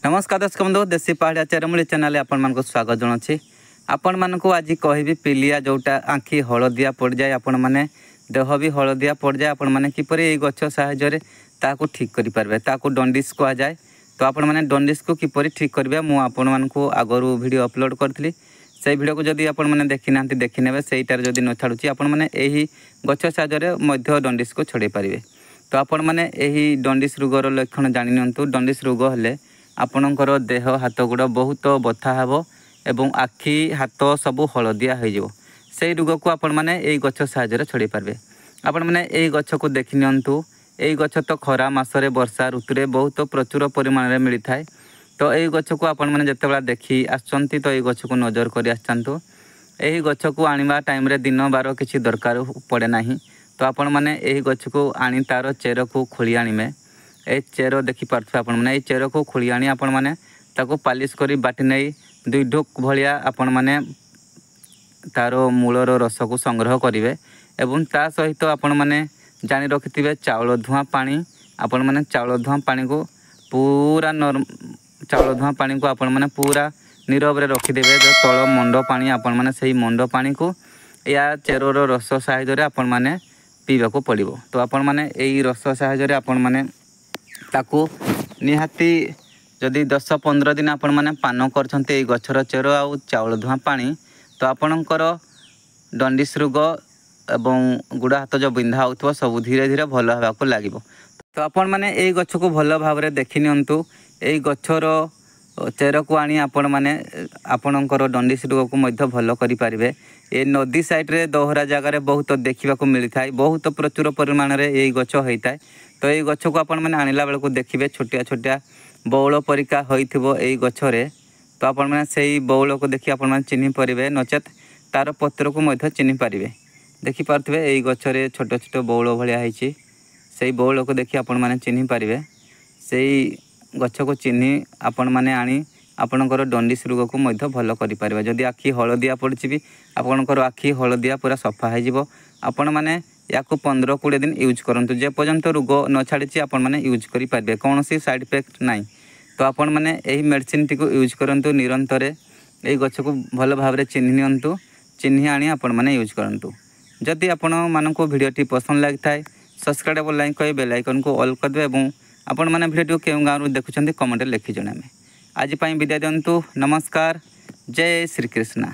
नमस्कार दर्शक बंधु देशी पहाड़िया चेरमूली चैनल आपण स्वागत जनावि आपण मानक आज कहबी पिलिया जोटा आँखि हलदिया पड़ जाए आपण मैंने देह भी हलदिया पड़ जाए आपण मैंने किपर ये गछ साहाय्य ताकू ठीक करें ताकू डंडिस कह जाए। तो आपण मैंने डंडिस को किपर ठीक करेंगे मुझे आगरू वीडियो अपलोड करी से वीडियो को जदि आपण मैंने देखी ना देखने सहीटार जदि न छाड़ुची आपण मैंने यही गछ साहाय्य डंडिस को छड़े पारे। तो आपण मैंने यही डंडिस रोगर लक्षण जानी नियंतु। डंडिस रोग हेले आपणकर देह हाथ गुड़ बहुत बथा हेब एवं आखि हाथ सब हलदिया हो से रोग को आपण मैंने यही गछ साहाय्य छड़े पारे। आपण मैंने यही गछ को देखि नियंतु। यही गछ तो खरा मासरे वर्षा ऋतु रे बहुत प्रचुर परिमाण में मिलता है। तो यही गछ को आपण मैंने जिते देखी आसचंती तो यही गछ को नजर कर आसचंतु। यही गछ को आनिबा टाइम रे दिन बार किसी दरकार पड़े ना। तो आपण मैंने यही गछ को आनी तार चेर को खोली आनिमे ए चेर देखी पार्थे आपण मैंने ये चेर को खोली आनी आपण मैंने ताको पालिश करी बाटी नहीं दुई ढोक भलिया आपण मैंने तार मूलर रस को संग्रह करेंगे एवं ता सहित आपण मैंने जानी रखिथे चाउल धुआं पानी आपण मैंने चाउल धुआं पानी को पूरा चाउल धुआं पानी को आपण मैंने पूरा नीरव रे रखिदेवे। जो तल मंड पानी आपण मैंने सही मंड पानी को या चेरर रस साहाय्य आपण मैंने पीवा को पड़ो। तो आपण मैंने यही रस साहाय्य आपण मैंने ताकू निहाती जदि 10-15 दिन आपण मैंने पान कर गछर चेर आउ चाउल धुआं पानी तो आपणकर डंडिस रोग एवं गुड़ हाथ जो बिंधा हो सब धीरे धीरे भल होगा लगे। तो आपण मैंने यही गछ को भल भाव देखि नियंतु। यही गछर चेर को आनी आपण मैंने आपणकर डंडिस रोग को मध्य भल करि पारिबे। ये नदी साइड रे दोहरा जगार बहुत देखा मिलता है बहुत प्रचुर परिमाण में यही गछ होता है। तो यही गछ को आपण मैंने आनिला बेलू देखिए छोटिया छोटिया बौल परिका होइथिबो एई गछरे। तो आपण मैंने सही बौल को देखि आपण मैंने चिन्हि पारिबे नचेत तार पत्र को मध्य चिन्हि पारिबे। देखि पारथिबे एई गछरे छोट छोट बौल भलिया होइछि सही बौल को देखि आपण मैंने चिन्हि पारिबे। सही गछ को चिन्हि आपण मैंने आनी आपणकर डंडिस रोग को मध्य भल करि पारिबे। जदि आखि हलदिया पड़छि भी आपणकर आखि हलदिया पूरा सफा हो जिवो। आपण मैंने या 15-20 दिन यूज करंतु जे पर्यंत रोग न छाड़ी आपण मैंने यूज करि पारिबे कौन सी साइड इफेक्ट नहीं। तो आपण मैंने यही मेडिसिन टी को यूज करंतु निरंतर यही गछ को भल भाव में चिन्हि नियंतु। चिन्हि आनी आपण मैंने यूज करंतु। जदि आपण मानक वीडियो टी पसंद लगी थाए सब्सक्राइब लाइक कर बेल आइकन को ऑल कर दे एवं आपण मैंने वीडियो केउ गाँव देखुं कमेंट लिखि जणामे। आज विदाय दिंतु। नमस्कार। जय श्री कृष्ण।